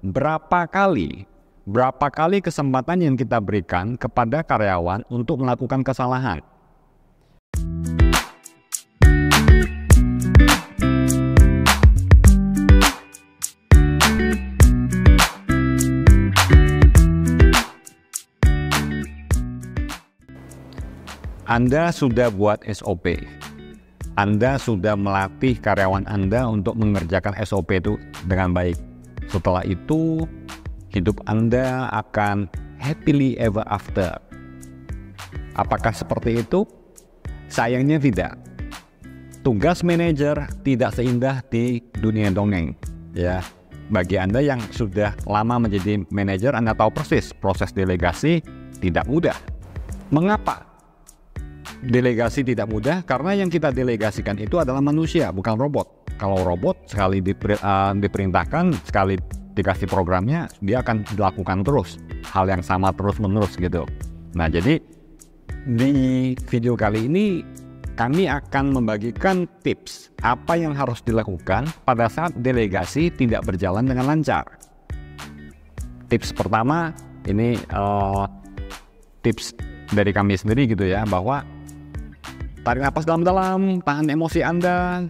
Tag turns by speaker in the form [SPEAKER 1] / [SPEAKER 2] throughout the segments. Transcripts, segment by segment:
[SPEAKER 1] berapa kali kesempatan yang kita berikan kepada karyawan untuk melakukan kesalahan. Anda sudah buat SOP. Anda sudah melatih karyawan Anda untuk mengerjakan SOP itu dengan baik. Setelah itu, hidup Anda akan happily ever after. Apakah seperti itu? Sayangnya tidak. Tugas manajer tidak seindah di dunia dongeng. Ya, bagi Anda yang sudah lama menjadi manajer, Anda tahu persis proses delegasi tidak mudah. Mengapa? Delegasi tidak mudah karena yang kita delegasikan itu adalah manusia, bukan robot. Kalau robot sekali diperintahkan, sekali dikasih programnya, dia akan dilakukan terus hal yang sama terus-menerus gitu. Nah, jadi di video kali ini kami akan membagikan tips apa yang harus dilakukan pada saat delegasi tidak berjalan dengan lancar. Tips pertama ini tips dari kami sendiri gitu ya, bahwa tarik napas dalam-dalam, tahan emosi Anda,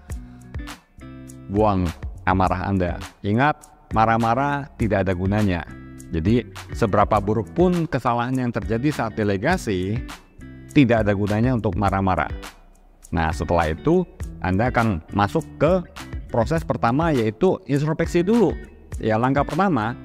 [SPEAKER 1] buang amarah Anda. Ingat, marah-marah tidak ada gunanya. Jadi, seberapa buruk pun kesalahan yang terjadi saat delegasi, tidak ada gunanya untuk marah-marah. Nah, setelah itu, Anda akan masuk ke proses pertama, yaitu introspeksi dulu. Ya, langkah pertama,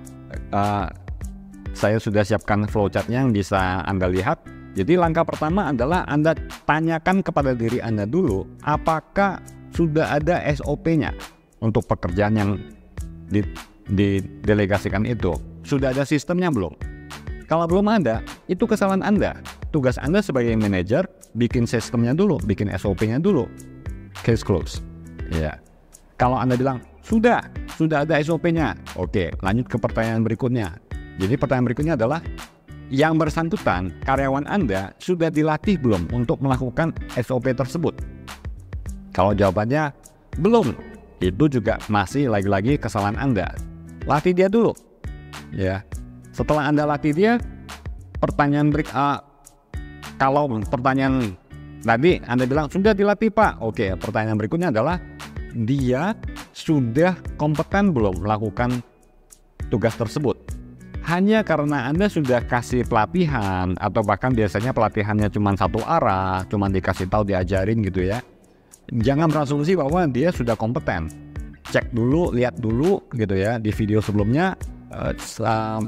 [SPEAKER 1] saya sudah siapkan flowchart-nya yang bisa Anda lihat. Jadi langkah pertama adalah Anda tanyakan kepada diri Anda dulu, apakah sudah ada SOP-nya untuk pekerjaan yang didelegasikan itu. Sudah ada sistemnya belum? Kalau belum ada, itu kesalahan Anda. Tugas Anda sebagai manajer, bikin sistemnya dulu, bikin SOP-nya dulu. Case close. Ya. Kalau Anda bilang, sudah ada SOP-nya. Oke, lanjut ke pertanyaan berikutnya. Jadi pertanyaan berikutnya adalah, yang bersangkutan, karyawan Anda sudah dilatih belum untuk melakukan SOP tersebut? Kalau jawabannya belum, itu juga masih lagi-lagi kesalahan Anda. Latih dia dulu. Ya. Setelah Anda latih dia, kalau pertanyaan tadi Anda bilang sudah dilatih Pak. Oke, pertanyaan berikutnya adalah, dia sudah kompeten belum melakukan tugas tersebut? Hanya karena Anda sudah kasih pelatihan, atau bahkan biasanya pelatihannya cuma satu arah, cuma dikasih tahu, diajarin gitu ya, jangan berasumsi bahwa dia sudah kompeten. Cek dulu, lihat dulu gitu ya, di video sebelumnya,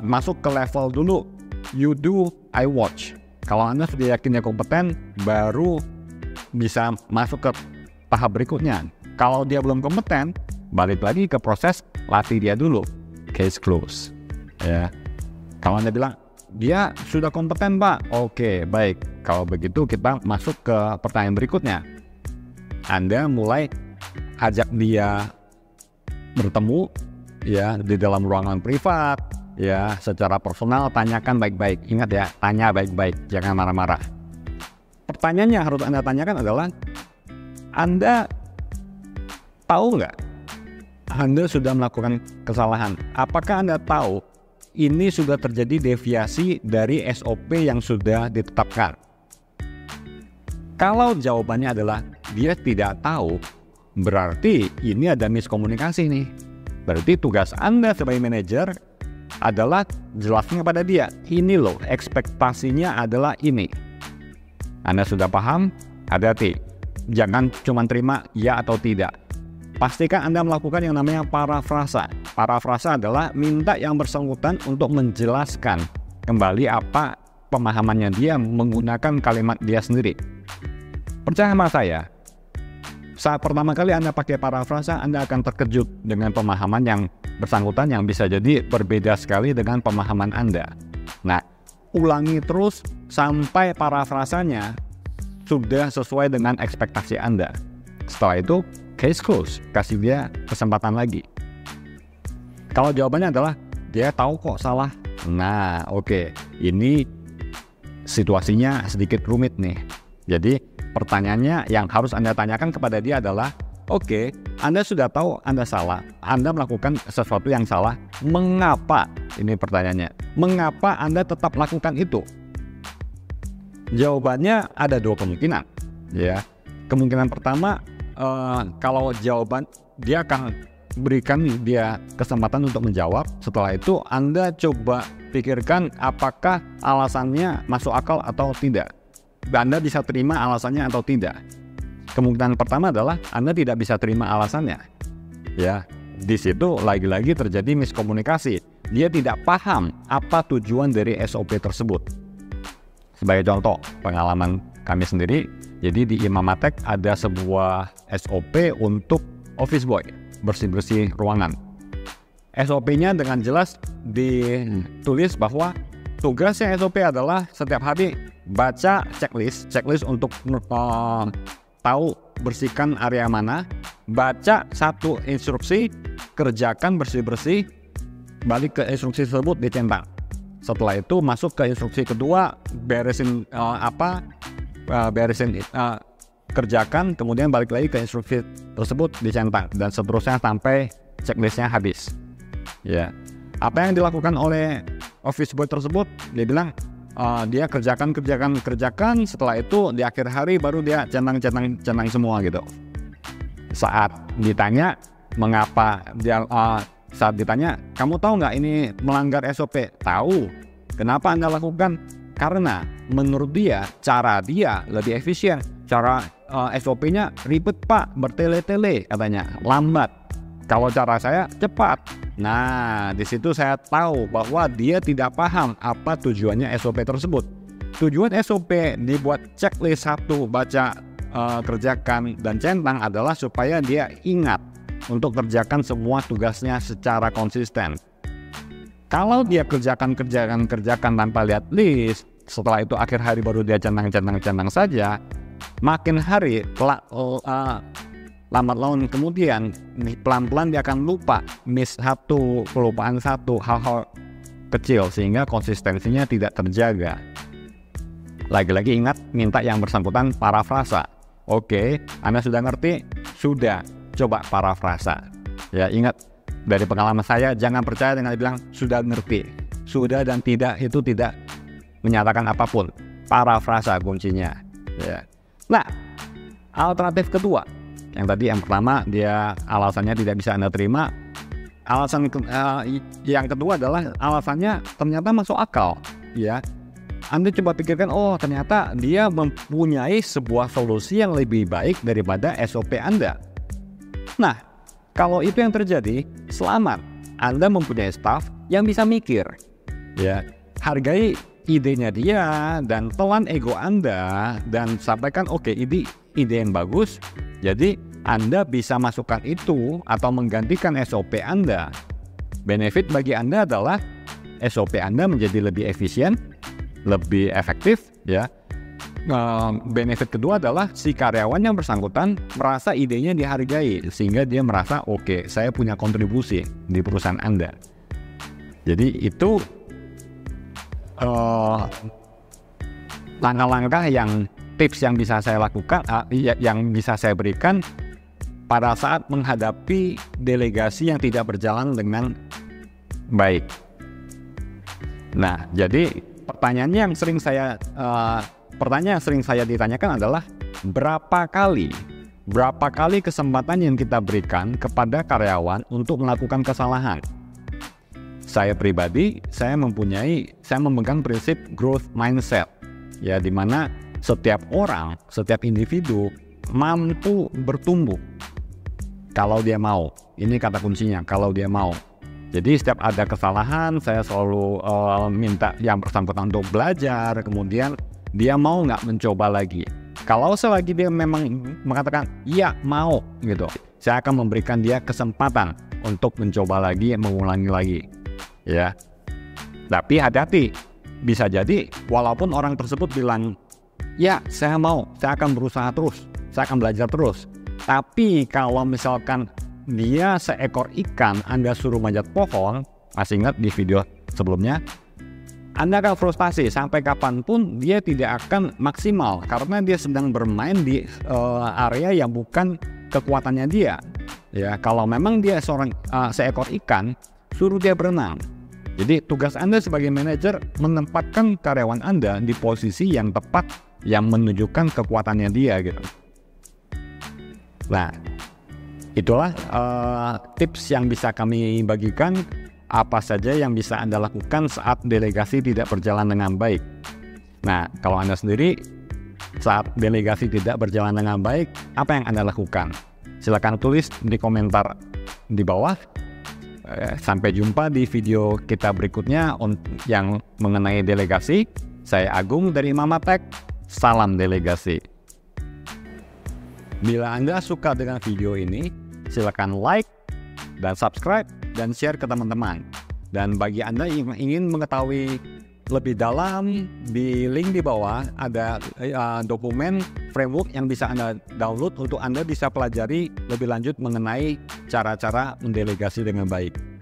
[SPEAKER 1] masuk ke level dulu, you do, I watch. Kalau Anda sudah yakin dia kompeten, baru bisa masuk ke tahap berikutnya. Kalau dia belum kompeten, balik lagi ke proses latih dia dulu, case close. Ya. Kalau Anda bilang, dia sudah kompeten Pak, oke, baik. Kalau begitu kita masuk ke pertanyaan berikutnya. Anda mulai ajak dia bertemu ya di dalam ruangan privat, ya secara personal, tanyakan baik-baik. Ingat ya, tanya baik-baik, jangan marah-marah. Pertanyaan yang harus Anda tanyakan adalah, Anda tahu nggak Anda sudah melakukan kesalahan? Apakah Anda tahu ini sudah terjadi deviasi dari SOP yang sudah ditetapkan? Kalau jawabannya adalah dia tidak tahu, berarti ini ada miskomunikasi nih. Berarti tugas Anda sebagai manajer adalah jelaskan kepada dia, ini loh ekspektasinya adalah ini. Anda sudah paham? Hati-hati, jangan cuma terima ya atau tidak. Pastikan Anda melakukan yang namanya parafrasa. Parafrasa adalah minta yang bersangkutan untuk menjelaskan kembali apa pemahamannya dia menggunakan kalimat dia sendiri. Percaya sama saya, saat pertama kali Anda pakai parafrasa, Anda akan terkejut dengan pemahaman yang bersangkutan yang bisa jadi berbeda sekali dengan pemahaman Anda. Nah, ulangi terus sampai parafrasanya sudah sesuai dengan ekspektasi Anda. Setelah itu, case close, kasih dia kesempatan lagi. Kalau jawabannya adalah dia tahu kok salah, nah oke, ini situasinya sedikit rumit nih. Jadi pertanyaannya yang harus Anda tanyakan kepada dia adalah, Oke, Anda sudah tahu Anda salah, Anda melakukan sesuatu yang salah. Mengapa? Ini pertanyaannya. Mengapa Anda tetap lakukan itu? Jawabannya ada dua kemungkinan. Ya, kemungkinan pertama, kalau jawaban dia akan berikan dia kesempatan untuk menjawab. Setelah itu Anda coba pikirkan apakah alasannya masuk akal atau tidak. Anda bisa terima alasannya atau tidak. Kemungkinan pertama adalah Anda tidak bisa terima alasannya. Ya, di situ lagi-lagi terjadi miskomunikasi. Dia tidak paham apa tujuan dari SOP tersebut. Sebagai contoh, pengalaman kami sendiri, jadi di Imamatek ada sebuah SOP untuk office boy, bersih-bersih ruangan. SOP-nya dengan jelas ditulis bahwa tugasnya SOP adalah setiap hari baca checklist untuk tahu bersihkan area mana, baca satu instruksi, kerjakan bersih-bersih, balik ke instruksi tersebut dicentak. Setelah itu masuk ke instruksi kedua, beresin kerjakan, kemudian balik lagi ke instruksi tersebut dicentak, dan seterusnya sampai checklistnya habis. Ya, apa yang dilakukan oleh office boy tersebut? Dia bilang dia kerjakan. Setelah itu di akhir hari baru dia centang semua gitu. Saat ditanya mengapa dia saat ditanya, kamu tahu nggak ini melanggar SOP? Tahu. Kenapa Anda lakukan? Karena menurut dia cara dia lebih efisien. Cara SOP-nya ribet Pak, bertele-tele katanya, lambat. Kalau cara saya cepat. Nah, di situ saya tahu bahwa dia tidak paham apa tujuannya SOP tersebut. Tujuan SOP dibuat checklist satu, baca, kerjakan, dan centang adalah supaya dia ingat untuk kerjakan semua tugasnya secara konsisten. Kalau dia kerjakan tanpa lihat list, setelah itu akhir hari baru dia centang saja, makin hari lambat laun kemudian pelan-pelan dia akan lupa, miss satu, kelupaan satu, hal-hal kecil sehingga konsistensinya tidak terjaga. Lagi-lagi ingat, minta yang bersangkutan parafrasa. Oke, Anda sudah ngerti? Sudah, coba parafrasa. Ya, ingat dari pengalaman saya, jangan percaya dengan bilang sudah ngerti. Sudah dan tidak itu tidak menyatakan apapun. Parafrasa kuncinya. Ya. Nah, alternatif kedua. Yang pertama dia alasannya tidak bisa Anda terima. Alasan yang kedua adalah alasannya ternyata masuk akal, ya. Anda coba pikirkan, oh ternyata dia mempunyai sebuah solusi yang lebih baik daripada SOP Anda. Nah, kalau itu yang terjadi, selamat. Anda mempunyai staff yang bisa mikir, ya. Hargai idenya dia dan telan ego Anda dan sampaikan oke, ide yang bagus. Jadi Anda bisa masukkan itu atau menggantikan SOP Anda. Benefit bagi Anda adalah SOP Anda menjadi lebih efisien, lebih efektif, ya. Benefit kedua adalah si karyawan yang bersangkutan merasa idenya dihargai sehingga dia merasa oke, saya punya kontribusi di perusahaan Anda. Jadi itu langkah-langkah tips yang bisa saya lakukan, yang bisa saya berikan pada saat menghadapi delegasi yang tidak berjalan dengan baik. Nah, jadi pertanyaan yang sering saya ditanyakan adalah berapa kali kesempatan yang kita berikan kepada karyawan untuk melakukan kesalahan. Saya pribadi, saya memegang prinsip growth mindset, ya, di mana setiap orang, setiap individu mampu bertumbuh kalau dia mau. Ini kata kuncinya, kalau dia mau. Jadi setiap ada kesalahan, saya selalu minta yang bersangkutan untuk belajar, kemudian dia mau nggak mencoba lagi. Kalau selagi dia memang mengatakan iya mau gitu, saya akan memberikan dia kesempatan untuk mencoba lagi, mengulangi lagi, ya. Tapi hati-hati, bisa jadi walaupun orang tersebut bilang ya saya mau, saya akan berusaha terus, saya akan belajar terus. Tapi kalau misalkan dia seekor ikan, Anda suruh manjat pohon, masih ingat di video sebelumnya, Anda akan frustasi sampai kapanpun dia tidak akan maksimal karena dia sedang bermain di area yang bukan kekuatannya dia. Ya, kalau memang dia seekor ikan, suruh dia berenang. Jadi tugas Anda sebagai manajer menempatkan karyawan Anda di posisi yang tepat yang menunjukkan kekuatannya dia gitu. Nah, itulah tips yang bisa kami bagikan, apa saja yang bisa Anda lakukan saat delegasi tidak berjalan dengan baik. Nah, kalau Anda sendiri saat delegasi tidak berjalan dengan baik, apa yang Anda lakukan? Silakan tulis di komentar di bawah. Sampai jumpa di video kita berikutnya yang mengenai delegasi. Saya Agung dari Mama Tech. Salam delegasi. Bila Anda suka dengan video ini, silakan like dan subscribe dan share ke teman-teman. Dan bagi Anda yang ingin mengetahui lebih dalam, di link di bawah ada dokumen framework yang bisa Anda download untuk Anda bisa pelajari lebih lanjut mengenai cara-cara mendelegasi dengan baik.